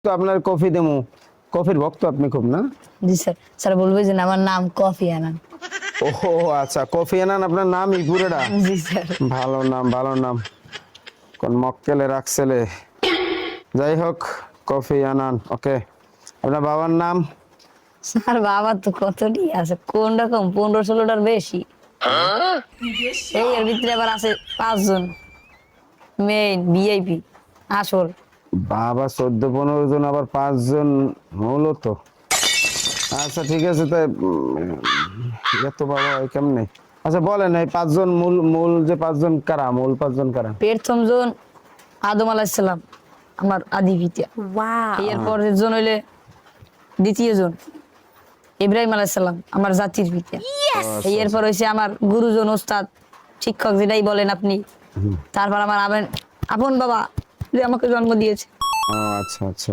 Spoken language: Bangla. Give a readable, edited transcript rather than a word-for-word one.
তো আপনার কফি দেমু, কফির ভক্ত আপনি খুব না? জি স্যার। স্যার বলবে যে আমার নাম কফি আনান। ওহো আচ্ছা, কফি আনান আপনার নামই পুরোটা? জি স্যার। ভালো নাম, ভালো নাম। কোন মক্কেলে রাখছেলে। যাই হোক, কফি আনান, ওকে। আপনার বাবার নাম? স্যার বাবা তো কতটি আছে, কোন রকম 15-16টার বেশি। এই এর ভিতরে আবার আছে 5 জন মেইন ভিআইপি আসল। বাবা 14-15 জন, আবার 5 জন মূলত। আচ্ছা ঠিক আছে, তাই এত বাবা হয় কেমনে? আচ্ছা বলেন, এই 5 জন মূল মূল যে 5 জন কারা? মূল 5 জন কারা? প্রথম জন আদম আলাইহিস সালাম, আমার আদি পিতা। Wow. এরপর জন হইলে দ্বিতীয় জন ইব্রাহিম আলাইহিস সালাম, আমার জাতির পিতা। এরপর হইছে আমার গুরুজন, ওস্তাদ, শিক্ষক যেটাই বলেন আপনি। তারপর আমার আপন বাবা যে আমাকে জন্ম দিয়েছে। ও আচ্ছা আচ্ছা।